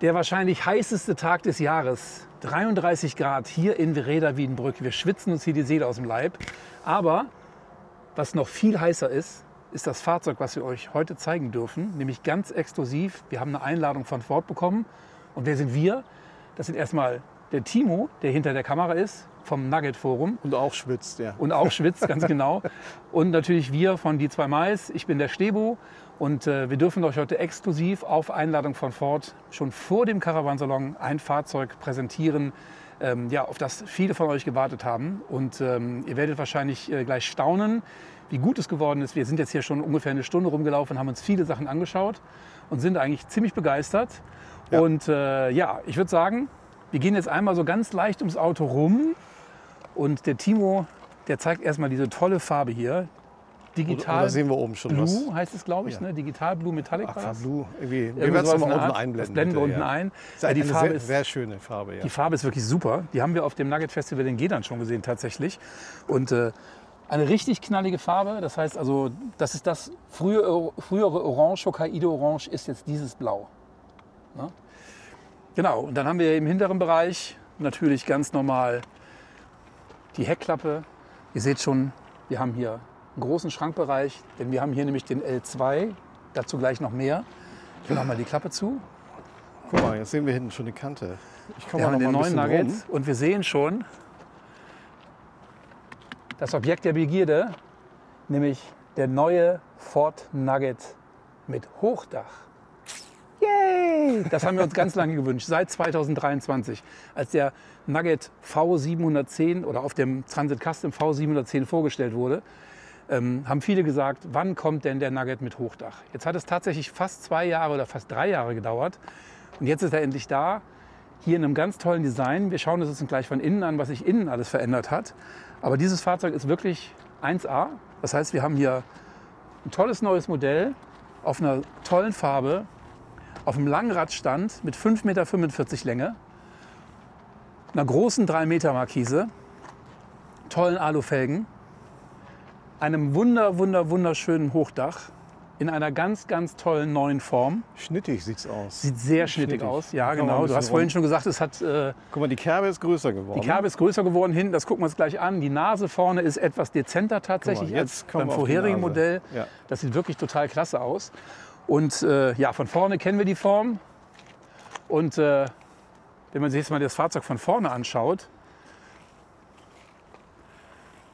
Der wahrscheinlich heißeste Tag des Jahres. 33 Grad hier in Rheda-Wiedenbrück. Wir schwitzen uns hier die Seele aus dem Leib. Aber was noch viel heißer ist, ist das Fahrzeug, was wir euch heute zeigen dürfen. Nämlich ganz exklusiv. Wir haben eine Einladung von Ford bekommen. Und wer sind wir? Das sind erstmal der Timo, der hinter der Kamera ist, vom Nugget Forum. Und auch schwitzt, ja. Und auch schwitzt, ganz genau. Und natürlich wir von Die 2 Mais. Ich bin der Stebo. Und wir dürfen euch heute exklusiv auf Einladung von Ford schon vor dem Caravansalon ein Fahrzeug präsentieren, ja, auf das viele von euch gewartet haben. Und ihr werdet wahrscheinlich gleich staunen, wie gut es geworden ist. Wir sind jetzt hier schon ungefähr eine Stunde rumgelaufen, haben uns viele Sachen angeschaut und sind eigentlich ziemlich begeistert. Ja. Und ja, ich würde sagen, wir gehen jetzt einmal so ganz leicht ums Auto rum. Und der Timo, der zeigt erstmal diese tolle Farbe hier. Digital da sehen wir oben schon Blue was. Heißt es, glaube ich, ne? Digital Blue Metallic. Ach, Blue. Wir werden es mal unten einblenden. Das blenden wir unten ein. Das ist die eine Farbe sehr schöne Farbe. Ja. Die Farbe ist wirklich super. Die haben wir auf dem Nugget Festival in Gedern schon gesehen tatsächlich. Und eine richtig knallige Farbe. Das heißt also, das ist das frühere Orange, Hokkaido Orange ist jetzt dieses Blau. Ne? Genau. Und dann haben wir im hinteren Bereich natürlich ganz normal die Heckklappe. Ihr seht schon, wir haben hier einen großen Schrankbereich, denn wir haben hier nämlich den L2, dazu gleich noch mehr. Ich mache mal die Klappe zu. Guck mal, jetzt sehen wir hinten schon die Kante. Ich komme wir mal haben den noch neuen Nugget und wir sehen schon das Objekt der Begierde, nämlich der neue Ford Nugget mit Hochdach. Yay! Das haben wir uns ganz lange gewünscht, seit 2023, als der Nugget V710 oder auf dem Transit Custom V710 vorgestellt wurde. Haben viele gesagt, wann kommt denn der Nugget mit Hochdach? Jetzt hat es tatsächlich fast 2 Jahre oder fast 3 Jahre gedauert. Und jetzt ist er endlich da, hier in einem ganz tollen Design. Wir schauen uns gleich von innen an, was sich innen alles verändert hat. Aber dieses Fahrzeug ist wirklich 1A. Das heißt, wir haben hier ein tolles neues Modell auf einer tollen Farbe, auf einem langen Radstand mit 5,45 Meter Länge, einer großen 3 Meter Markise, tollen Alufelgen, einem wunderschönen Hochdach in einer ganz tollen neuen Form. Schnittig sieht's aus. Sieht sehr schnittig aus, ja genau. Du hast vorhin schon gesagt, es hat... Guck mal, die Kerbe ist größer geworden. Die Kerbe ist größer geworden hinten, das gucken wir uns gleich an. Die Nase vorne ist etwas dezenter tatsächlich mal, als beim vorherigen Modell. Ja. Das sieht wirklich total klasse aus. Und ja, von vorne kennen wir die Form. Und wenn man sich jetzt mal das Fahrzeug von vorne anschaut,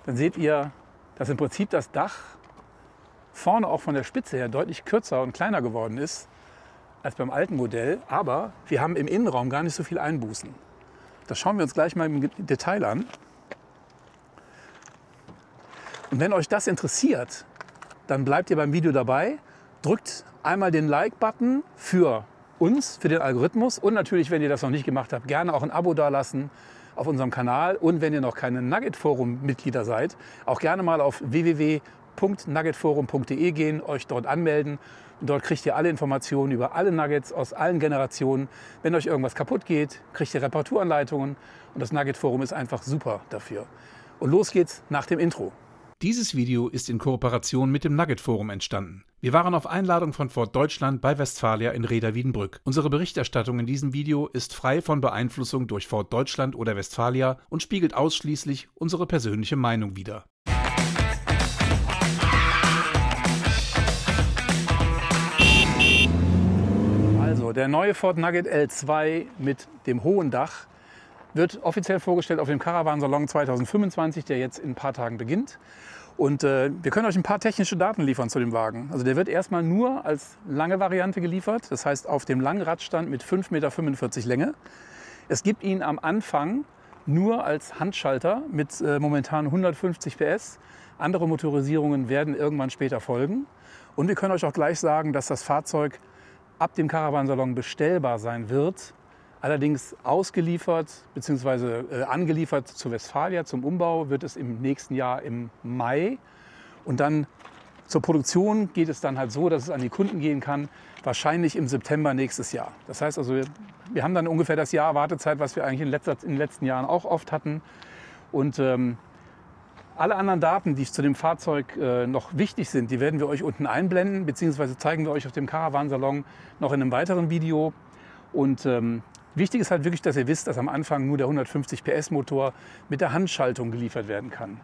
dann seht ihr, dass im Prinzip das Dach vorne auch von der Spitze her deutlich kürzer und kleiner geworden ist als beim alten Modell. Aber wir haben im Innenraum gar nicht so viel Einbußen. Das schauen wir uns gleich mal im Detail an. Und wenn euch das interessiert, dann bleibt ihr beim Video dabei. Drückt einmal den Like-Button für uns, für den Algorithmus. Und natürlich, wenn ihr das noch nicht gemacht habt, gerne auch ein Abo dalassen auf unserem Kanal. Und wenn ihr noch keine Nugget Forum Mitglieder seid, auch gerne mal auf www.nuggetforum.de gehen, euch dort anmelden. Und dort kriegt ihr alle Informationen über alle Nuggets aus allen Generationen. Wenn euch irgendwas kaputt geht, kriegt ihr Reparaturanleitungen. Und das Nugget Forum ist einfach super dafür. Und los geht's nach dem Intro. Dieses Video ist in Kooperation mit dem Nugget Forum entstanden. Wir waren auf Einladung von Ford Deutschland bei Westfalia in Rheda-Wiedenbrück. Unsere Berichterstattung in diesem Video ist frei von Beeinflussung durch Ford Deutschland oder Westfalia und spiegelt ausschließlich unsere persönliche Meinung wider. Also der neue Ford Nugget L2 mit dem hohen Dach wird offiziell vorgestellt auf dem Caravansalon 2025, der jetzt in ein paar Tagen beginnt. Und wir können euch ein paar technische Daten liefern zu dem Wagen. Also der wird erstmal nur als lange Variante geliefert, das heißt auf dem langen Radstand mit 5,45 Meter Länge. Es gibt ihn am Anfang nur als Handschalter mit momentan 150 PS. Andere Motorisierungen werden irgendwann später folgen. Und wir können euch auch gleich sagen, dass das Fahrzeug ab dem Caravansalon bestellbar sein wird. Allerdings ausgeliefert bzw. angeliefert zu Westfalia zum Umbau wird es im nächsten Jahr im Mai. Und dann zur Produktion geht es dann halt so, dass es an die Kunden gehen kann, wahrscheinlich im September nächstes Jahr. Das heißt also, wir haben dann ungefähr das Jahr Wartezeit, was wir eigentlich in den letzten Jahren auch oft hatten. Und alle anderen Daten, die zu dem Fahrzeug noch wichtig sind, die werden wir euch unten einblenden, beziehungsweise zeigen wir euch auf dem Caravansalon noch in einem weiteren Video. Und wichtig ist halt wirklich, dass ihr wisst, dass am Anfang nur der 150 PS Motor mit der Handschaltung geliefert werden kann.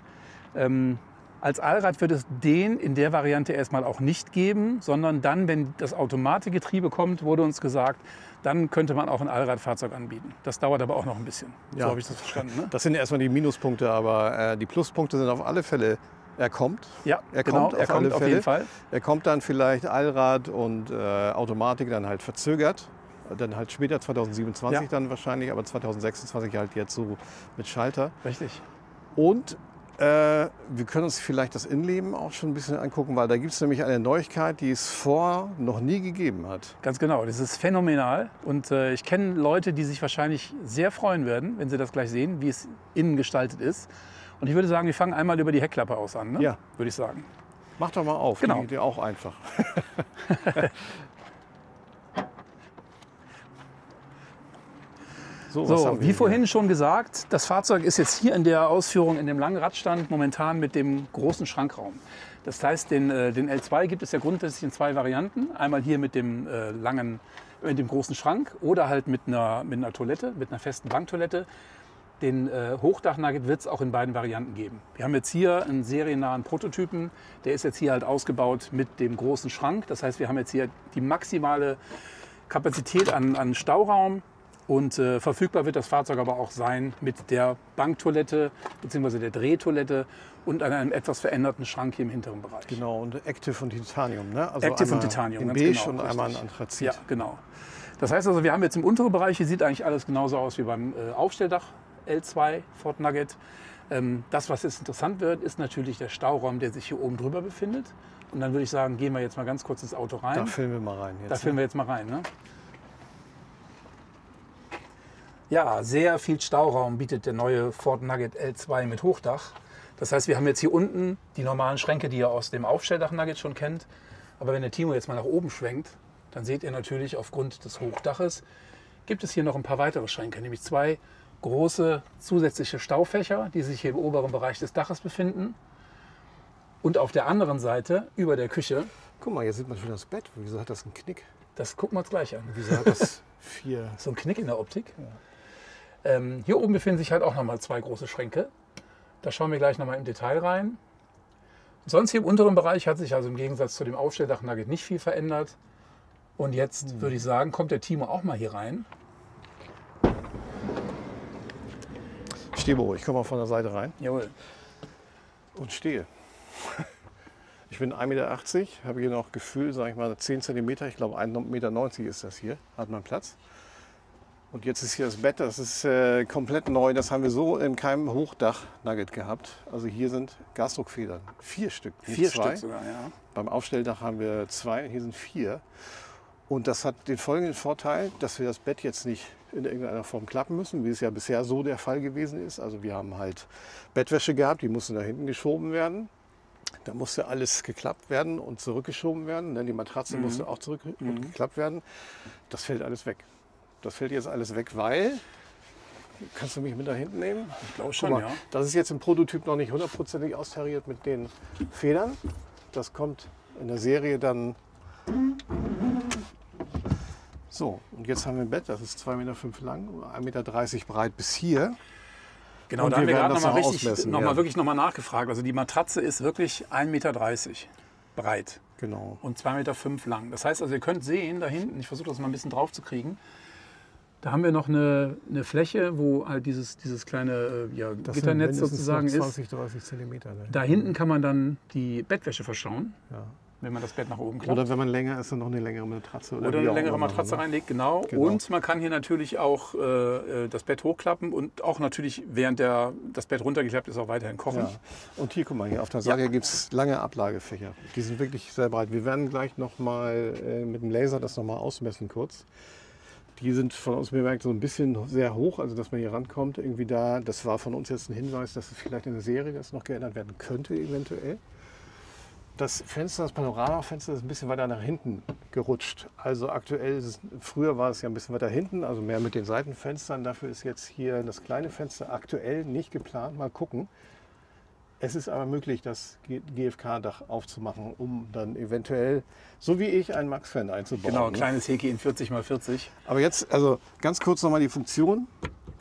Als Allrad wird es den in der Variante erstmal auch nicht geben, sondern dann, wenn das Automatikgetriebe kommt, wurde uns gesagt, dann könnte man auch ein Allradfahrzeug anbieten. Das dauert aber auch noch ein bisschen. Ja. So habe ich das verstanden. Ne? Das sind erstmal die Minuspunkte, aber die Pluspunkte sind auf alle Fälle, er kommt. Ja, Er genau, kommt er kommt auf jeden Fall. Er kommt dann vielleicht Allrad und Automatik dann halt verzögert. Dann halt später 2027 Ja. dann wahrscheinlich, aber 2026 halt jetzt so mit Schalter. Richtig. Und wir können uns vielleicht das Innenleben auch schon ein bisschen angucken, weil da gibt es nämlich eine Neuigkeit, die es vorher noch nie gegeben hat. Ganz genau, das ist phänomenal. Und ich kenne Leute, die sich wahrscheinlich sehr freuen werden, wenn sie das gleich sehen, wie es innen gestaltet ist. Und ich würde sagen, wir fangen einmal über die Heckklappe aus an, ne? Ja. Würde ich sagen. Mach doch mal auf, Genau. die auch einfach. was So, haben wir wie hier? vorhin schon gesagt, das Fahrzeug ist jetzt hier in der Ausführung in dem langen Radstand momentan mit dem großen Schrankraum. Das heißt, den L2 gibt es ja grundsätzlich in zwei Varianten. Einmal hier mit dem mit dem großen Schrank oder halt mit einer Toilette, mit einer festen Banktoilette. Den Hochdach-Nugget wird es auch in beiden Varianten geben. Wir haben jetzt hier einen seriennahen Prototypen. Der ist jetzt hier halt ausgebaut mit dem großen Schrank. Das heißt, wir haben jetzt hier die maximale Kapazität an Stauraum. Und verfügbar wird das Fahrzeug aber auch sein mit der Banktoilette bzw. der Drehtoilette und einem etwas veränderten Schrank hier im hinteren Bereich. Genau, und Active und Titanium, ne? Also Active und einmal Titanium, in ganz beige genau, und richtig. einmal in Anthrazit. Ja, genau. Das heißt also, wir haben jetzt im unteren Bereich, hier sieht eigentlich alles genauso aus wie beim Aufstelldach L2 Ford Nugget. Das, was jetzt interessant wird, ist natürlich der Stauraum, der sich hier oben drüber befindet. Und dann würde ich sagen, gehen wir jetzt mal ganz kurz ins Auto rein. Da filmen wir mal rein jetzt. Da filmen wir jetzt mal rein. Ne? Ja, sehr viel Stauraum bietet der neue Ford Nugget L2 mit Hochdach. Das heißt, wir haben jetzt hier unten die normalen Schränke, die ihr aus dem Aufstelldach Nugget schon kennt. Aber wenn der Timo jetzt mal nach oben schwenkt, dann seht ihr natürlich aufgrund des Hochdaches, gibt es hier noch ein paar weitere Schränke, nämlich zwei große zusätzliche Staufächer, die sich hier im oberen Bereich des Daches befinden. Und auf der anderen Seite, über der Küche, Guck mal, hier sieht man schon das Bett. Wieso hat das einen Knick? das gucken wir uns gleich an. Wieso hat das 4? So ein Knick in der Optik. Hier oben befinden sich halt auch nochmal zwei große Schränke. Da schauen wir gleich nochmal im Detail rein. Und sonst hier im unteren Bereich hat sich also im Gegensatz zu dem Aufstelldach Nugget nicht viel verändert. Und jetzt würde ich sagen, kommt der Timo auch mal hier rein. Stebo, ich komme mal von der Seite rein Jawohl. und stehe. Ich bin 1,80 Meter, habe hier noch Gefühl, sage ich mal, 10 cm. Ich glaube, 1,90 Meter ist das hier, hat man Platz. Und jetzt ist hier das Bett, das ist komplett neu. Das haben wir so in keinem Hochdach-Nugget gehabt. Also hier sind Gasdruckfedern, 4 Stück, nicht 4 2. Stück sogar, ja. Beim Aufstelldach haben wir 2, hier sind 4. Und das hat den folgenden Vorteil, dass wir das Bett jetzt nicht in irgendeiner Form klappen müssen, wie es ja bisher so der Fall gewesen ist. Also wir haben halt Bettwäsche gehabt, die musste nach hinten geschoben werden. Da musste alles geklappt werden und zurückgeschoben werden. Denn die Matratze musste auch zurück und geklappt werden. Das fällt alles weg. Das fällt jetzt alles weg, weil... Kannst du mich mit da hinten nehmen? Ich glaube Guck schon, mal, ja. das ist jetzt im Prototyp noch nicht hundertprozentig austariert mit den Federn. Das kommt in der Serie dann... So, und jetzt haben wir ein Bett, das ist 2,5 Meter lang, 1,30 Meter breit bis hier. Genau, Und da haben wir wir werden gerade das nochmal noch richtig, ausmessen, wirklich nochmal nachgefragt. Also die Matratze ist wirklich 1,30 Meter breit Genau. und 2,5 Meter lang. Das heißt also, ihr könnt sehen, da hinten, ich versuche das mal ein bisschen drauf zu kriegen, da haben wir noch eine Fläche, wo halt dieses kleine Das Gitternetz sind mindestens sozusagen noch ist. 20, 30 Zentimeter. Ne? Da hinten kann man dann die Bettwäsche verschauen, Ja. wenn man das Bett nach oben klappt. Oder wenn man länger ist, dann noch eine längere Matratze. Oder wie eine auch längere immer, Matratze ne? reinlegt, genau. Genau. Und man kann hier natürlich auch das Bett hochklappen und auch natürlich, während das Bett runtergeklappt ist, auch weiterhin kochen. Ja. Und hier, guck mal, hier auf der Seite gibt es lange Ablagefächer. Die sind wirklich sehr breit. Wir werden gleich noch mal mit dem Laser das noch mal ausmessen kurz. Die sind von uns bemerkt so ein bisschen sehr hoch, also dass man hier rankommt. Irgendwie da, das war von uns jetzt ein Hinweis, dass es vielleicht in der Serie das noch geändert werden könnte, eventuell. Das Fenster, das Panoramafenster ist ein bisschen weiter nach hinten gerutscht. Also aktuell, früher war es ja ein bisschen weiter hinten, also mehr mit den Seitenfenstern. Dafür ist jetzt hier das kleine Fenster aktuell nicht geplant. Mal gucken. Es ist aber möglich, das GFK-Dach aufzumachen, um dann eventuell, so wie ich, einen Max-Fan einzubauen. Genau, ein ne? kleines Häkchen in 40×40. Aber jetzt, also ganz kurz nochmal die Funktion,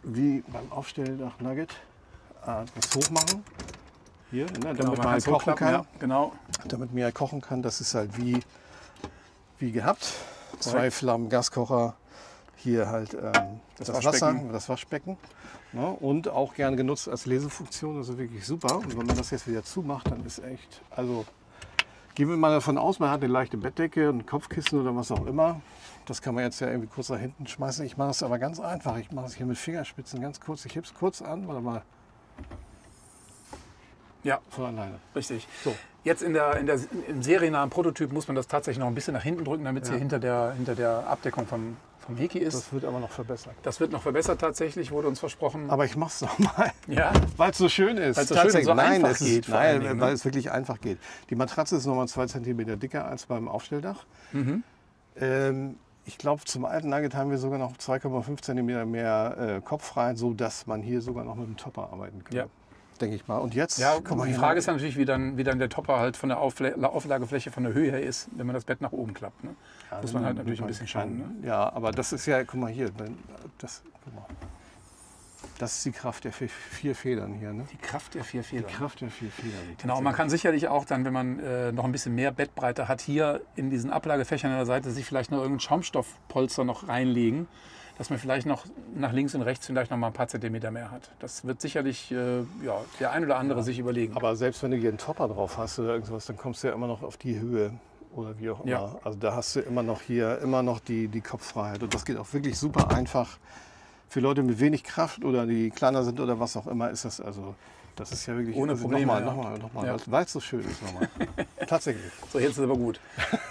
wie beim Aufstelldach Nugget. Das hochmachen. Hier, ne, damit Genau, man halt kochen kann. Ja, genau. Damit man halt kochen kann, das ist halt wie gehabt. 2 Flammen Gaskocher, hier halt das Wasser, das Waschbecken. Ne, und auch gerne genutzt als Lesefunktion, das ist wirklich super. Und wenn man das jetzt wieder zumacht, dann ist echt, also gehen wir mal davon aus, man hat eine leichte Bettdecke, ein Kopfkissen oder was auch immer. Das kann man jetzt ja irgendwie kurz nach hinten schmeißen. Ich mache das aber ganz einfach. Ich mache es hier mit Fingerspitzen ganz kurz. Ich hebe es kurz an, warte mal. Ja, von alleine. Richtig. So. Jetzt im seriennahen Prototyp muss man das tatsächlich noch ein bisschen nach hinten drücken, damit es hier hinter der Abdeckung vom Heki ist. Das wird aber noch verbessert. Das wird noch verbessert tatsächlich, wurde uns versprochen. Aber ich mache es nochmal, ja? weil es so schön ist. Weil es so schön und so nein, einfach geht. Nein, weil es wirklich einfach geht. Die Matratze ist nochmal 2 cm dicker als beim Aufstelldach. Ich glaube, zum alten Nugget haben wir sogar noch 2,5 cm mehr Kopffreiheit, sodass man hier sogar noch mit dem Topper arbeiten kann. Ja. Denke ich mal. Und jetzt, Ja, guck mal die hier Frage ist natürlich, wie dann der Topper halt von der Auflagefläche von der Höhe her ist, wenn man das Bett nach oben klappt. Ne? Ja, muss man halt natürlich ein bisschen schauen. Ne? Ja, aber das ist ja, guck mal hier, guck mal. Das ist die Kraft der 4 Federn hier. Ne? Die Kraft der 4 Federn. Die Kraft der 4 Federn. Genau, man kann sicherlich auch dann, wenn man noch ein bisschen mehr Bettbreite hat, hier in diesen Ablagefächern an der Seite sich vielleicht noch irgendein Schaumstoffpolster noch reinlegen, dass man vielleicht noch nach links und rechts vielleicht noch mal ein paar Zentimeter mehr hat. Das wird sicherlich der ein oder andere sich überlegen. Aber selbst wenn du hier einen Topper drauf hast oder irgendwas, dann kommst du ja immer noch auf die Höhe oder wie auch immer. Ja. Also da hast du immer noch die Kopffreiheit. Und das geht auch wirklich super einfach. Für Leute mit wenig Kraft oder die kleiner sind oder was auch immer, ist das also, das ist ja wirklich ohne Probleme. Nochmal, ja. weil es so schön ist nochmal. Tatsächlich. So, jetzt ist aber gut.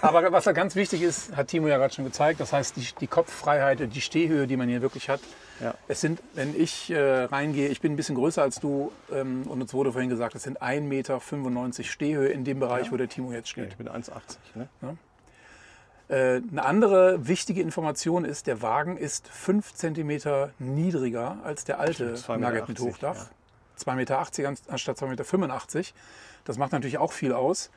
Aber was da ganz wichtig ist, hat Timo ja gerade schon gezeigt, das heißt die Kopffreiheit, die Stehhöhe, die man hier wirklich hat. Ja. Es sind, wenn ich reingehe, ich bin ein bisschen größer als du und uns wurde vorhin gesagt, es sind 1,95 Meter Stehhöhe in dem Bereich, wo der Timo jetzt steht. Ja, ich bin 1,80 ne? Ja. Eine andere wichtige Information ist, der Wagen ist 5 cm niedriger als der alte Nugget mit Hochdach. Ja. 2,80 Meter anstatt 2,85 Meter. Das macht natürlich auch viel aus.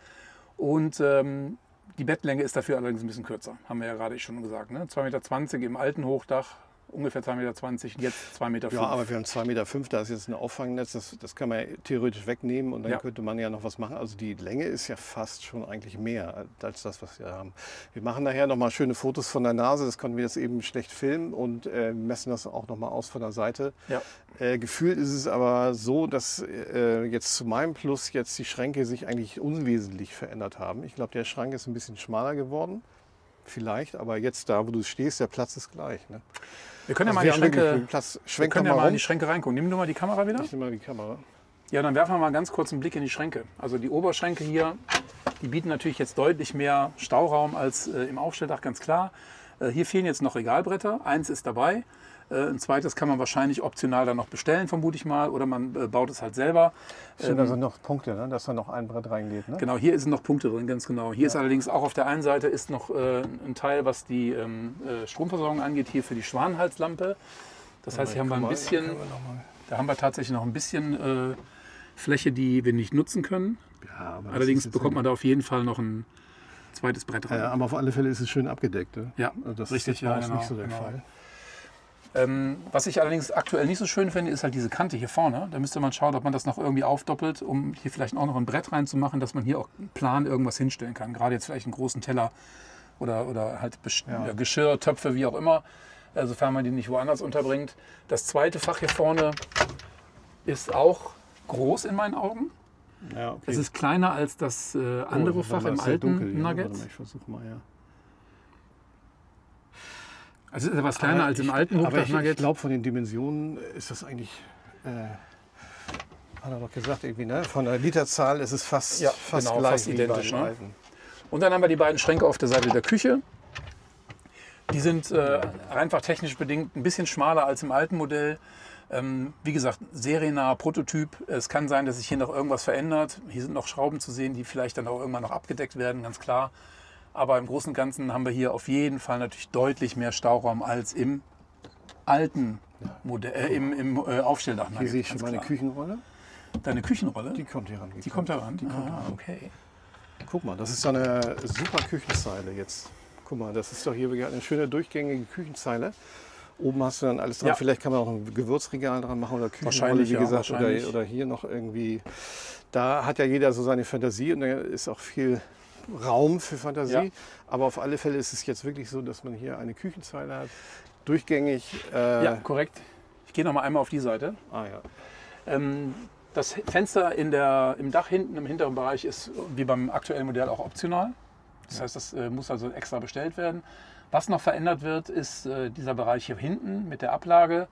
Und die Bettlänge ist dafür allerdings ein bisschen kürzer, haben wir ja gerade schon gesagt. Ne? 2,20 Meter im alten Hochdach, ungefähr 2,20 Meter und jetzt 2,5 Meter. Ja, aber wir haben 2,5 Meter, da ist jetzt ein Auffangnetz, das kann man ja theoretisch wegnehmen und dann könnte man ja noch was machen. Also die Länge ist ja fast schon eigentlich mehr als das, was wir haben. Wir machen nachher noch mal schöne Fotos von der Nase, das konnten wir jetzt eben schlecht filmen und messen das auch noch mal aus von der Seite. Ja. Gefühlt ist es aber so, dass jetzt zu meinem Plus jetzt die Schränke sich eigentlich unwesentlich verändert haben. Ich glaube, der Schrank ist ein bisschen schmaler geworden, vielleicht, aber jetzt da, wo du stehst, der Platz ist gleich. Ne? Wir können ja mal, in die Schränke reingucken. Nimm du mal die Kamera wieder. Ich nehme mal die Kamera. Ja, dann werfen wir mal ganz kurz einen Blick in die Schränke. Also die Oberschränke hier, die bieten natürlich jetzt deutlich mehr Stauraum als im Aufstelldach, ganz klar. Hier fehlen jetzt noch Regalbretter. Eins ist dabei. Ein zweites kann man wahrscheinlich optional dann noch bestellen, vermute ich mal. Oder man baut es halt selber. Da sind noch Punkte, ne? Dass da noch ein Brett reingeht. Ne? Genau, hier sind noch Punkte drin, ganz genau. Hier ist allerdings auch auf der einen Seite ist noch ein Teil, was die Stromversorgung angeht, hier für die Schwanenhalslampe. Das heißt, hier haben wir ein bisschen, da haben wir tatsächlich noch ein bisschen Fläche, die wir nicht nutzen können. Ja, aber allerdings bekommt man da auf jeden Fall noch ein zweites Brett rein. Ja, aber auf alle Fälle ist es schön abgedeckt. Ne? Ja, also das richtig, ist nicht so der Fall. Was ich allerdings aktuell nicht so schön finde, ist halt diese Kante hier vorne. Da müsste man schauen, ob man das noch irgendwie aufdoppelt, um hier vielleicht auch noch ein Brett reinzumachen, dass man hier auch plan irgendwas hinstellen kann. Gerade jetzt vielleicht einen großen Teller oder halt Geschirr, Töpfe, wie auch immer, sofern man die nicht woanders unterbringt. Das zweite Fach hier vorne ist auch groß in meinen Augen. Ja, okay. Es ist kleiner als das andere Fach im alten Nugget. Ich versuche mal, ja. Also ist etwas kleiner als im alten Hochdach-Nugget. Ich glaube, von den Dimensionen ist das eigentlich, hat er doch gesagt, irgendwie, ne? Von der Literzahl ist es fast gleich, fast identisch. Ne? Und dann haben wir die beiden Schränke auf der Seite der Küche. Die sind einfach technisch bedingt ein bisschen schmaler als im alten Modell. Wie gesagt, seriennaher Prototyp. Es kann sein, dass sich hier noch irgendwas verändert. Hier sind noch Schrauben zu sehen, die vielleicht dann auch irgendwann noch abgedeckt werden, ganz klar. Aber im Großen und Ganzen haben wir hier auf jeden Fall natürlich deutlich mehr Stauraum als im alten Modell, im Aufstelldach. Hier sehe ich schon mal eine Küchenrolle. Deine Küchenrolle? Die kommt hier ran. Die kommt da ran? Die kommt da ran. Okay. Guck mal, das ist so eine super Küchenzeile jetzt. Guck mal, das ist doch hier eine schöne durchgängige Küchenzeile. Oben hast du dann alles dran. Ja. Vielleicht kann man auch ein Gewürzregal dran machen oder Küchenrolle, Wahrscheinlich, wie ja, gesagt, wahrscheinlich. oder hier noch irgendwie. Da hat ja jeder so seine Fantasie und da ist auch viel Raum für Fantasie. Ja. Aber auf alle Fälle ist es jetzt wirklich so, dass man hier eine Küchenzeile hat, durchgängig. Ja, korrekt. Ich gehe noch mal einmal auf die Seite. Ja. Das Fenster im Dach hinten, im hinteren Bereich, ist wie beim aktuellen Modell auch optional. Das heißt, das muss also extra bestellt werden. Was noch verändert wird, ist dieser Bereich hier hinten mit der Ablage.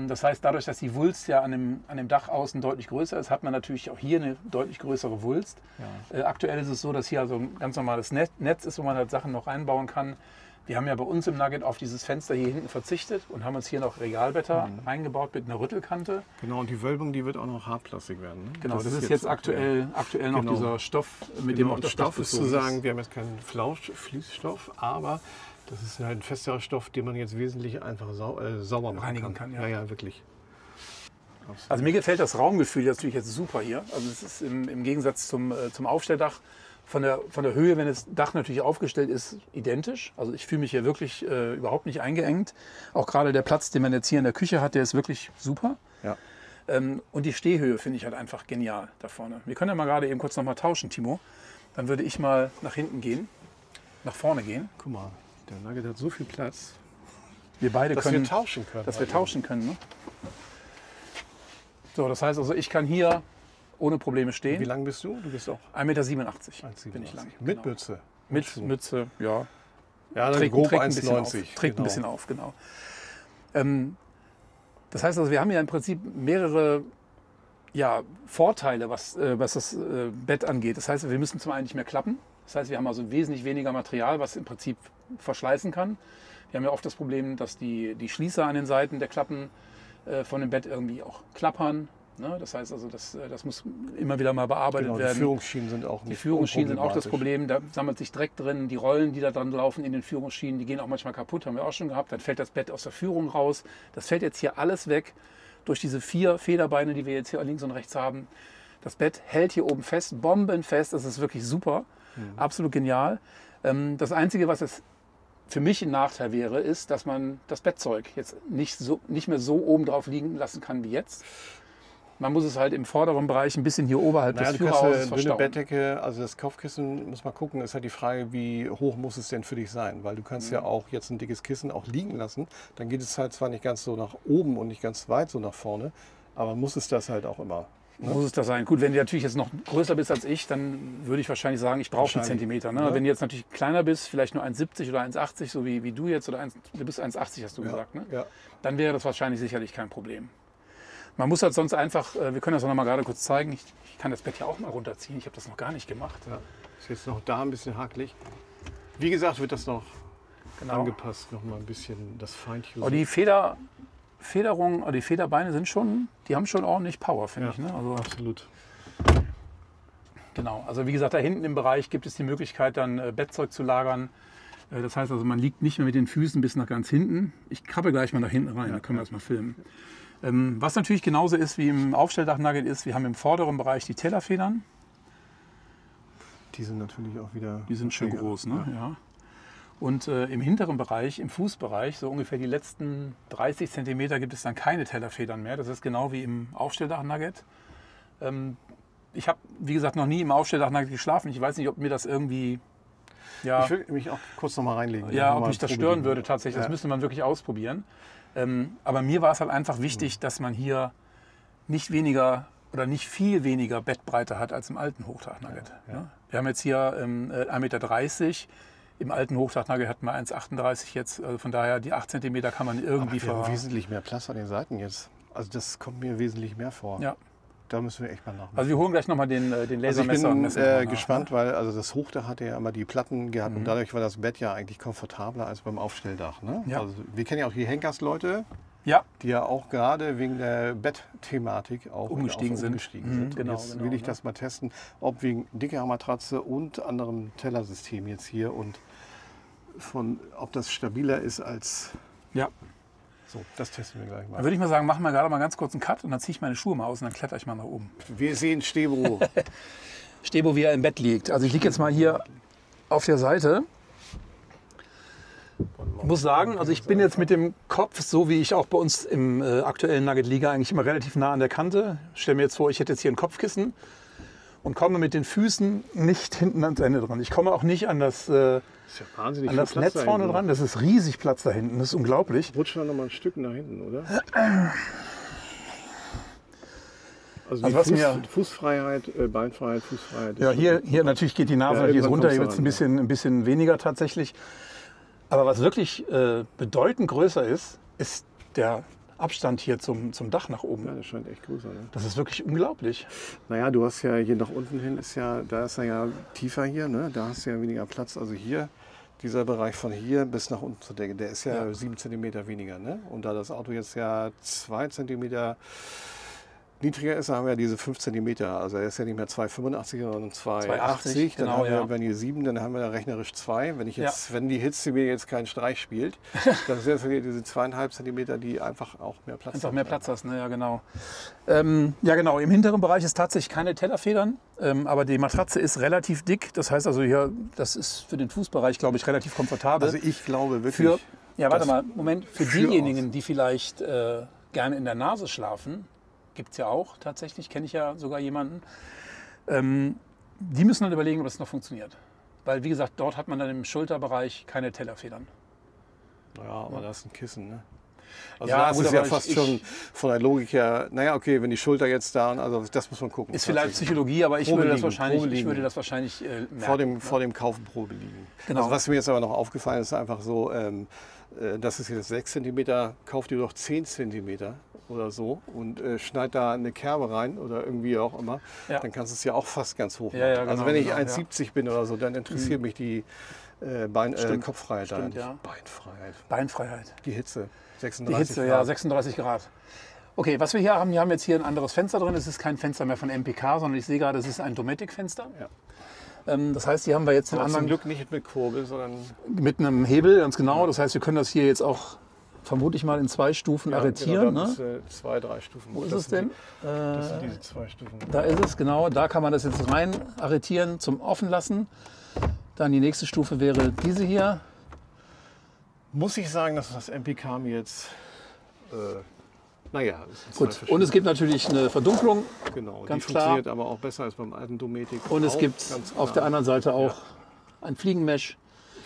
Das heißt, dadurch, dass die Wulst ja an dem Dach außen deutlich größer ist, hat man natürlich auch hier eine deutlich größere Wulst. Ja. Aktuell ist es so, dass hier also ein ganz normales Netz ist, wo man halt Sachen noch reinbauen kann. Wir haben ja bei uns im Nugget auf dieses Fenster hier hinten verzichtet und haben uns hier noch Regalblätter eingebaut mit einer Rüttelkante. Genau, und die Wölbung, die wird auch noch Hartplastik werden. Ne? Genau, das ist jetzt aktuell noch dieser Stoff, mit dem auch das Dach Stoff ist zu sagen, wir haben jetzt keinen Fließstoff, aber das ist halt ein festerer Stoff, den man jetzt wesentlich einfacher sauber machen reinigen kann. Ja, ja, wirklich. Absolut. Also mir gefällt das Raumgefühl natürlich jetzt super hier. Also es ist im Gegensatz zum Aufstelldach von der Höhe, wenn das Dach natürlich aufgestellt ist, identisch. Also ich fühle mich hier wirklich überhaupt nicht eingeengt. Auch gerade der Platz, den man jetzt hier in der Küche hat, der ist wirklich super. Ja. Und die Stehhöhe finde ich halt einfach genial da vorne. Wir können ja mal gerade eben kurz noch mal tauschen, Timo. Dann würde ich mal nach hinten gehen, nach vorne gehen. Guck mal, der Nugget hat so viel Platz, Wir beide dass wir tauschen können. Dass wir tauschen können. Ne? So, das heißt also, ich kann hier ohne Probleme stehen. Wie lang bist du? Du bist auch 1,87 Meter 1,87 bin ich lang. Mit Genau. Mütze. Mit Mütze, ja. Ja, dann Trägt grob ein bisschen auf. 1,90. Trägt ein bisschen auf, genau. Das heißt also, wir haben ja im Prinzip mehrere Vorteile, was das Bett angeht. Das heißt, wir müssen zum einen nicht mehr klappen. Das heißt, wir haben also wesentlich weniger Material, was im Prinzip verschleißen kann. Wir haben ja oft das Problem, dass die Schließer an den Seiten der Klappen von dem Bett irgendwie auch klappern. Ne? Das heißt also, das muss immer wieder mal bearbeitet werden. Die Führungsschienen sind auch nicht Die Führungsschienen sind auch das unproblematisch. Problem. Da sammelt sich Dreck drin. Die Rollen, die da dran laufen in den Führungsschienen, die gehen auch manchmal kaputt. Haben wir auch schon gehabt. Dann fällt das Bett aus der Führung raus. Das fällt jetzt hier alles weg durch diese 4 Federbeine, die wir jetzt hier links und rechts haben. Das Bett hält hier oben fest, bombenfest. Das ist wirklich super. Absolut genial. Das Einzige, was es für mich ein Nachteil wäre, ist, dass man das Bettzeug jetzt nicht mehr so oben drauf liegen lassen kann wie jetzt. Man muss es halt im vorderen Bereich ein bisschen hier oberhalb des Du kannst Führerhauses eine dünne verstauen. Bettdecke, also das Kopfkissen, muss man gucken, ist halt die Frage, wie hoch muss es denn für dich sein? Weil du kannst ja auch jetzt ein dickes Kissen auch liegen lassen. Dann geht es halt zwar nicht ganz so nach oben und nicht ganz weit so nach vorne, aber muss es das halt auch immer. Ne? Muss es das sein. Gut, wenn du natürlich jetzt noch größer bist als ich, dann würde ich wahrscheinlich sagen, ich brauche einen Wahrscheinlich. Zentimeter. Ne? Ja. Wenn du jetzt natürlich kleiner bist, vielleicht nur 1,70 oder 1,80, so wie du jetzt, oder du bist 1,80 hast du gesagt, ne? Ja. Dann wäre das wahrscheinlich sicherlich kein Problem. Man muss halt sonst einfach, wir können das auch noch mal gerade kurz zeigen, ich kann das Bett ja auch mal runterziehen, ich habe das noch gar nicht gemacht. Ja. Ist jetzt noch da ein bisschen hakelig. Wie gesagt, wird das noch Genau. angepasst, noch mal ein bisschen das Feintuning. Aber die Federung, die Federbeine die haben schon ordentlich Power, finde ich. Ne? Also, absolut. genau. Also wie gesagt, da hinten im Bereich gibt es die Möglichkeit, dann Bettzeug zu lagern. Das heißt also, man liegt nicht mehr mit den Füßen bis nach ganz hinten. Ich krabbel gleich mal nach hinten rein, dann können wir das mal filmen. Was natürlich genauso ist wie im Aufstelldach-Nugget ist, wir haben im vorderen Bereich die Tellerfedern. Die sind natürlich auch wieder... Die sind schön schwer. groß, ne? Ja. Und im hinteren Bereich, im Fußbereich, so ungefähr die letzten 30 cm gibt es dann keine Tellerfedern mehr. Das ist genau wie im Aufstelldach-Nugget. Ich habe, wie gesagt, noch nie im Aufstelldach-Nugget geschlafen. Ich weiß nicht, ob mir das irgendwie... Ja, Ich will mich auch kurz noch mal reinlegen. ja, Noch ob mal mich das Probe stören liegen. würde tatsächlich. Das Ja. müsste man wirklich ausprobieren. Aber mir war es halt einfach wichtig, dass man hier nicht weniger oder nicht viel weniger Bettbreite hat als im alten Hochdach-Nugget. Ja. Ja. Wir haben jetzt hier 1,30 Meter. Im alten Hochdach-Nugget hatten wir 1,38 jetzt. Also von daher, die 8 cm kann man irgendwie Aber wir haben wesentlich mehr Platz an den Seiten jetzt. Also das kommt mir wesentlich mehr vor. Ja. Da müssen wir echt mal nachmachen. Also wir holen gleich nochmal den Also ich Lasermesser und bin messen nochmal nach. gespannt, weil also das Hochdach hatte ja immer die Platten gehabt und dadurch war das Bett ja eigentlich komfortabler als beim Aufstelldach. Ne? Ja. Also wir kennen ja auch die Henkers-Leute, Ja, die ja auch gerade wegen der Bettthematik auch Umgestiegen sind. Und Genau, jetzt genau, will ich ne? das mal testen, ob wegen dicker Matratze und anderem Tellersystem jetzt hier und ob das stabiler ist als ja. So, das testen wir gleich Dann mal. würde ich mal sagen, machen wir gerade mal ganz kurz einen Cut und dann ziehe ich meine Schuhe mal aus und dann kletter ich mal nach oben. Wir sehen Stebo. Stebo, wie er im Bett liegt. Also ich liege jetzt mal hier auf der Seite. Ich muss sagen, also ich bin jetzt mit dem Kopf, so wie ich auch bei uns im aktuellen Nugget liege, eigentlich immer relativ nah an der Kante. Ich stelle mir jetzt vor, ich hätte jetzt hier ein Kopfkissen und komme mit den Füßen nicht hinten ans Ende dran. Ich komme auch nicht an das, Ist ja wahnsinnig an das viel Platz Netz da vorne hinten. dran. Das ist riesig Platz da hinten. Das ist unglaublich. Rutschen wir noch mal ein Stück nach hinten, oder? Also die was mir- Fußfreiheit, Beinfreiheit, Fußfreiheit. Ja, ist hier natürlich geht die Nase Ja, natürlich jetzt irgendwann runter. Hier wird kommst es du ein bisschen weniger tatsächlich. Aber was wirklich bedeutend größer ist, ist der Abstand hier zum Dach nach oben. Ja, das scheint echt größer. Ne? Das ist wirklich unglaublich. Naja, du hast ja hier nach unten hin, da ist er ja tiefer hier, ne? Da hast du ja weniger Platz. Also hier, dieser Bereich von hier bis nach unten zur Decke, der ist ja 7 cm weniger. Ne? Und da das Auto jetzt ja 2 cm niedriger ist, haben wir ja diese 5 cm. Also er ist ja nicht mehr 2,85, sondern 2,80. Dann genau, haben wir, ja. wenn die 7, dann haben wir da rechnerisch 2. Wenn die Hitze mir jetzt keinen Streich spielt, dann sind es diese 2,5 cm, die einfach auch mehr Platz Einfach haben. mehr Platz hast, ne? Ja, genau. Ja, genau. Im hinteren Bereich ist tatsächlich keine Tellerfedern, aber die Matratze ist relativ dick. Das heißt also hier, das ist für den Fußbereich, glaube ich, relativ komfortabel. Also ich glaube wirklich. für, ja, warte das mal, Moment. Für für diejenigen, die vielleicht gerne in der Nase schlafen, gibt es ja auch tatsächlich, kenne ich ja sogar jemanden, die müssen dann überlegen, ob das noch funktioniert. Weil, wie gesagt, dort hat man dann im Schulterbereich keine Tellerfedern. Ja, aber das ist ein Kissen, ne? Also Ja, da ist gut, es ja aber fast ich- schon von der Logik her, naja, okay, wenn die Schulter jetzt da, also das muss man gucken. Ist vielleicht tatsächlich. Psychologie, aber ich Probe würde das liegen, wahrscheinlich, Probe ich liegen. würde das wahrscheinlich merken. Vor dem Kaufen Probe liegen. Genau. Also was mir jetzt aber noch aufgefallen ist, einfach so, das ist jetzt 6 cm, kauft ihr doch 10 cm oder so und schneid da eine Kerbe rein oder irgendwie auch immer, Ja. dann kannst du es ja auch fast ganz hoch machen. Ja, ja, Also genau, wenn ich genau, 1,70 bin oder so, dann interessiert mich die Kopffreiheit da Stimmt, nicht. ja. Beinfreiheit. Beinfreiheit. Die Hitze. Die 36 Hitze, ja, 36 Grad. Okay, was wir hier haben jetzt hier ein anderes Fenster drin. Es ist kein Fenster mehr von MPK, sondern ich sehe gerade, es ist ein Dometic-Fenster. Ja. Das heißt, hier haben wir jetzt den Aber zum anderen Glück nicht mit Kurbel, sondern mit einem Hebel, ganz genau. Das heißt, wir können das hier jetzt auch vermutlich mal in 2 Stufen arretieren. Genau, das Ne? ist, 2, 3 Stufen. Wo ist Das es sind denn? Das sind diese 2 Stufen. Da ist es, genau. Da kann man das jetzt rein arretieren zum Offenlassen. Dann die nächste Stufe wäre diese hier. Muss ich sagen, dass das MPK mir jetzt, naja, es sind Gut. zwei Und es gibt natürlich eine Verdunklung. genau, ganz die klar. funktioniert aber auch besser als beim alten Dometic. Und es Auch gibt ganz auf klar. der anderen Seite auch ein Fliegenmesh.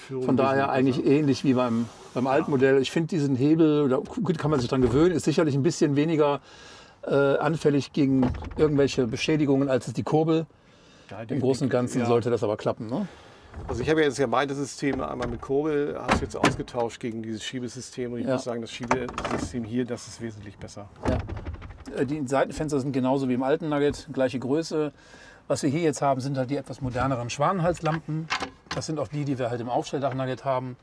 Führung Von daher wesentlich eigentlich besser. ähnlich wie beim alten Modell. Ich finde diesen Hebel, da gut, kann man sich dran gewöhnen, ist sicherlich ein bisschen weniger anfällig gegen irgendwelche Beschädigungen als es die Kurbel. Ja, Im Großen und Ganzen ja. sollte das aber klappen. Ne? Also ich habe ja jetzt beide Systeme, einmal mit Kurbel, habe ich jetzt ausgetauscht gegen dieses Schiebesystem. Und ich Ja. muss sagen, das Schiebesystem hier, das ist wesentlich besser. Ja. Die Seitenfenster sind genauso wie im alten Nugget, gleiche Größe. Was wir hier jetzt haben, sind halt die etwas moderneren Schwanenhalslampen. Das sind auch die wir halt im Aufstelldach-Nugget haben.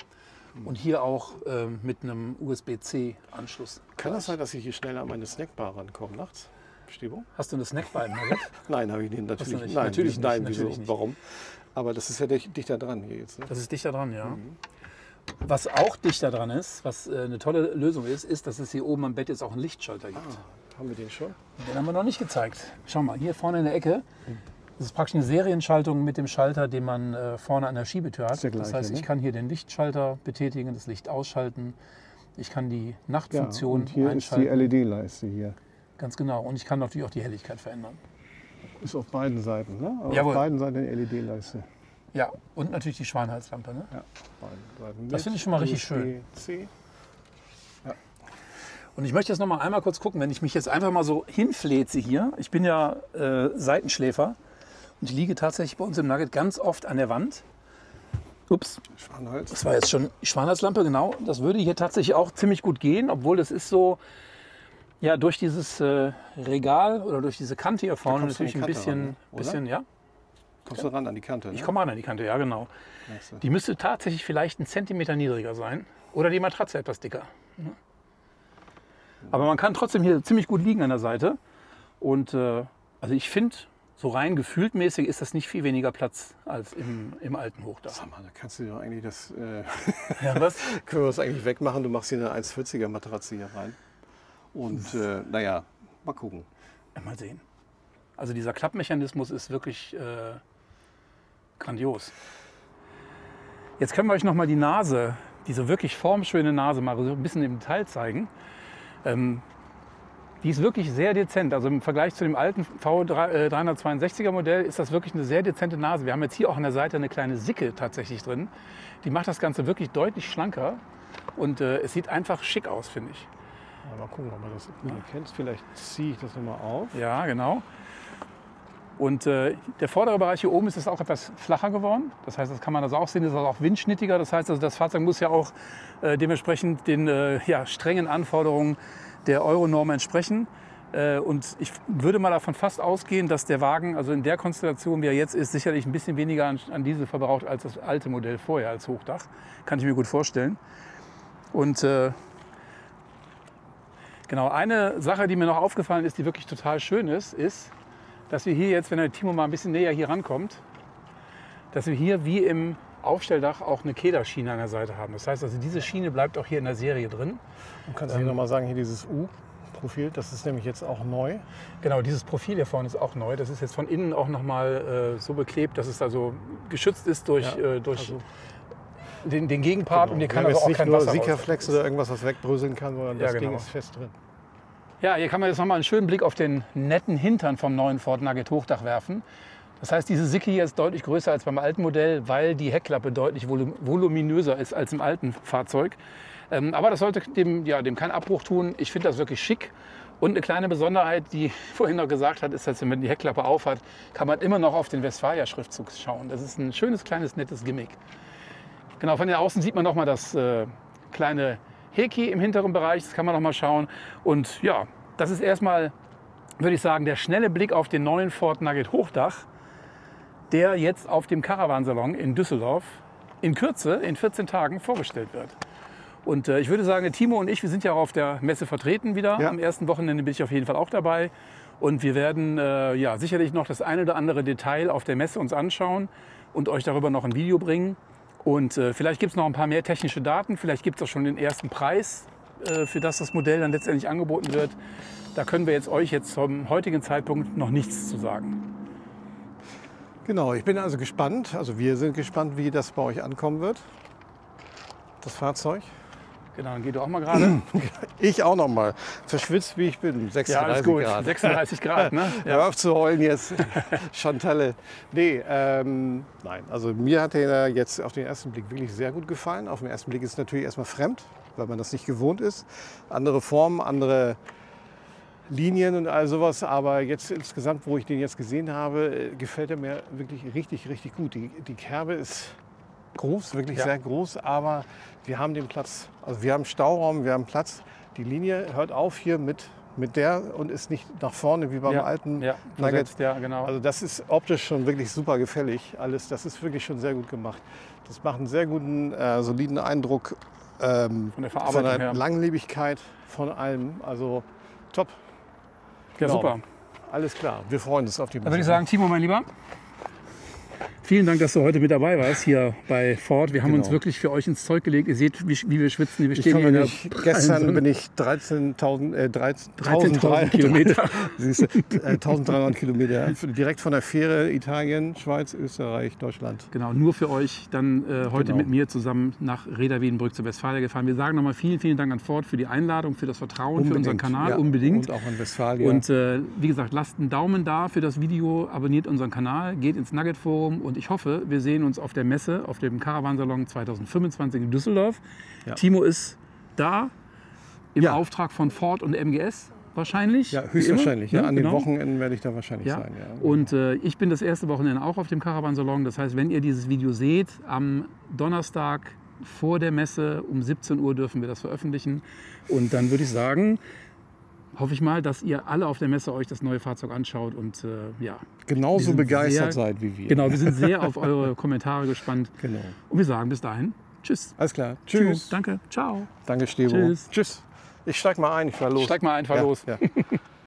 Und hier auch mit einem USB-C-Anschluss. Kann das sein, dass ich hier schneller an meine Snackbar rankomme nachts? Stebo? Hast du eine Snackbar im Nugget? Nein, habe ich nicht. Hast du Natürlich nicht? Nein, Natürlich nicht, nein, natürlich wieso? nicht. Warum? Aber das ist ja dichter dran hier jetzt. Ne? Das ist dichter dran, ja. Was auch dichter dran ist, was eine tolle Lösung ist, dass es hier oben am Bett jetzt auch einen Lichtschalter gibt. Haben wir den schon? Den haben wir noch nicht gezeigt. Schau mal, hier vorne in der Ecke. Das ist praktisch eine Serienschaltung mit dem Schalter, den man vorne an der Schiebetür hat. Ist der Das gleiche, heißt, ich ne? kann hier den Lichtschalter betätigen, das Licht ausschalten. Ich kann die Nachtfunktion und hier einschalten. ist die LED-Leiste hier. Ganz genau. Und ich kann natürlich auch die Helligkeit verändern. Ist auf beiden Seiten, ne? Aber Jawohl. auf beiden Seiten eine LED-Leiste. Ja, und natürlich die Schwanenhalslampe. Ne? Ja, beiden Seiten. Das mit finde ich schon mal richtig schön. USB-C. Und ich möchte jetzt noch mal einmal kurz gucken, wenn ich mich jetzt einfach mal so hinfläze hier. Ich bin ja Seitenschläfer und ich liege tatsächlich bei uns im Nugget ganz oft an der Wand. Ups, Schwanhals. das war jetzt schon die Schwanhalslampe, genau. Das würde hier tatsächlich auch ziemlich gut gehen, obwohl das ist so, ja, durch dieses Regal oder durch diese Kante hier vorne kommst du an natürlich die ein Kante bisschen, ran, oder? bisschen, ja. Kommst du ran an die Kante, ne? Ich komme an die Kante, ja genau. Nächste. Die müsste tatsächlich vielleicht einen Zentimeter niedriger sein oder die Matratze etwas dicker. Ja. Aber man kann trotzdem hier ziemlich gut liegen an der Seite. Und also ich finde, so rein gefühltmäßig ist das nicht viel weniger Platz als im alten Hochdach. Sag mal, da kannst du doch eigentlich das, Ja, was? können wir das eigentlich wegmachen. Du machst hier eine 1,40er Matratze hier rein. Und naja, mal gucken. Mal sehen. Also dieser Klappmechanismus ist wirklich grandios. Jetzt können wir euch noch mal die Nase, diese wirklich formschöne Nase mal so ein bisschen im Detail zeigen. Die ist wirklich sehr dezent. Also im Vergleich zu dem alten V362er Modell ist das wirklich eine sehr dezente Nase. Wir haben jetzt hier auch an der Seite eine kleine Sicke tatsächlich drin. Die macht das Ganze wirklich deutlich schlanker und es sieht einfach schick aus, finde ich. Mal gucken, ob man das erkennt. Vielleicht ziehe ich das nochmal auf. Ja, genau. Und der vordere Bereich hier oben ist es auch etwas flacher geworden. Das heißt, das kann man also auch sehen, das ist auch windschnittiger. Das heißt, also das Fahrzeug muss ja auch dementsprechend den strengen Anforderungen der Euronorm entsprechen. Und ich würde mal davon fast ausgehen, dass der Wagen, also in der Konstellation, wie er jetzt ist, sicherlich ein bisschen weniger an Diesel verbraucht als das alte Modell vorher als Hochdach. Kann ich mir gut vorstellen. Und genau, eine Sache, die mir noch aufgefallen ist, die wirklich total schön ist, dass wir hier jetzt, wenn der Timo mal ein bisschen näher hier rankommt, dass wir hier wie im Aufstelldach auch eine Kederschiene an der Seite haben. Das heißt also, diese Schiene bleibt auch hier in der Serie drin. Und kannst du hier nochmal sagen, hier dieses U-Profil, das ist nämlich jetzt auch neu. Genau, dieses Profil hier vorne ist auch neu. Das ist jetzt von innen auch nochmal so beklebt, dass es also geschützt ist durch, den Gegenpart. Genau. Und hier kann aber also auch nicht kein nur Wasser Sikaflex oder irgendwas, was wegbröseln kann, sondern das genau. Ding ist fest drin. Ja, hier kann man jetzt nochmal einen schönen Blick auf den netten Hintern vom neuen Ford Nugget Hochdach werfen. Das heißt, diese Sicke hier ist deutlich größer als beim alten Modell, weil die Heckklappe deutlich voluminöser ist als im alten Fahrzeug. Aber das sollte dem keinen Abbruch tun. Ich finde das wirklich schick. Und eine kleine Besonderheit, die vorhin noch gesagt hat, ist, dass wenn man die Heckklappe aufhat, kann man immer noch auf den Westfalia-Schriftzug schauen. Das ist ein schönes, kleines, nettes Gimmick. Genau, von den Außen sieht man noch mal das kleine Heki im hinteren Bereich. Das kann man noch mal schauen. Und ja, das ist erstmal, würde ich sagen, der schnelle Blick auf den neuen Ford Nugget Hochdach, der jetzt auf dem Caravansalon in Düsseldorf in Kürze, in 14 Tagen, vorgestellt wird. Und ich würde sagen, Timo und ich, wir sind ja auch auf der Messe vertreten wieder. Ja. Am ersten Wochenende bin ich auf jeden Fall auch dabei. Und wir werden sicherlich noch das eine oder andere Detail auf der Messe uns anschauen und euch darüber noch ein Video bringen. Und vielleicht gibt es noch ein paar mehr technische Daten. Vielleicht gibt es auch schon den ersten Preis, für das Modell dann letztendlich angeboten wird. Da können wir euch jetzt zum heutigen Zeitpunkt noch nichts zu sagen. Genau, ich bin also gespannt. Also wir sind gespannt, wie das bei euch ankommen wird, das Fahrzeug. Genau, dann geht du auch mal gerade. Ich auch noch mal. Verschwitzt wie ich bin. 36 Grad. 36 Grad, ne? Ja. Hör auf zu heulen jetzt. Chantalle. Nee, nein. Also mir hat er jetzt auf den ersten Blick wirklich sehr gut gefallen. Auf den ersten Blick ist es natürlich erstmal fremd, weil man das nicht gewohnt ist. Andere Formen, andere Linien und all sowas. Aber jetzt insgesamt, wo ich den jetzt gesehen habe, gefällt er mir wirklich richtig, richtig gut. Die Kerbe ist groß, wirklich sehr groß, aber wir haben den Platz. Also wir haben Stauraum, wir haben Platz. Die Linie hört auf hier mit der und ist nicht nach vorne wie beim alten Nugget. Ja, genau. Also das ist optisch schon wirklich super gefällig. Alles, das ist wirklich schon sehr gut gemacht. Das macht einen sehr guten, soliden Eindruck von der Verarbeitung von der her. Langlebigkeit von allem. Also top. Ja, super. Alles klar. Wir freuen uns auf die Messe. Dann würde ich sagen, Timo, mein Lieber, vielen Dank, dass du heute mit dabei warst hier bei Ford. Wir haben uns wirklich für euch ins Zeug gelegt. Ihr seht, wie wir schwitzen. Wir stehen hier gestern bin ich 13.300 Kilometer. 1300 Kilometer direkt von der Fähre Italien, Schweiz, Österreich, Deutschland. Genau, nur für euch dann heute mit mir zusammen nach Reda Wiedenbrück zur Westfalia gefahren. Wir sagen nochmal vielen, vielen Dank an Ford für die Einladung, für das Vertrauen, für unseren Kanal. Unbedingt. Und auch an Westfalia. Und wie gesagt, lasst einen Daumen da für das Video, abonniert unseren Kanal, geht ins Nugget Forum und ich hoffe, wir sehen uns auf der Messe, auf dem Caravansalon 2025 in Düsseldorf. Ja. Timo ist da im Auftrag von Ford und MGS wahrscheinlich. Ja, höchstwahrscheinlich. Ja, an den Wochenenden werde ich da wahrscheinlich sein. Ja. Und ich bin das erste Wochenende auch auf dem Caravansalon. Das heißt, wenn ihr dieses Video seht, am Donnerstag vor der Messe um 17 Uhr dürfen wir das veröffentlichen. Und dann würde ich sagen, hoffe ich mal, dass ihr alle auf der Messe euch das neue Fahrzeug anschaut und genauso begeistert seid wie wir. Genau, wir sind sehr auf eure Kommentare gespannt. Genau. Und wir sagen bis dahin, tschüss. Alles klar. Tschüss. Danke. Ciao. Danke, Stevo. Tschüss. Tschüss. Ich steig mal ein, ich fahr los. Steig mal ein, fahr los. Ja.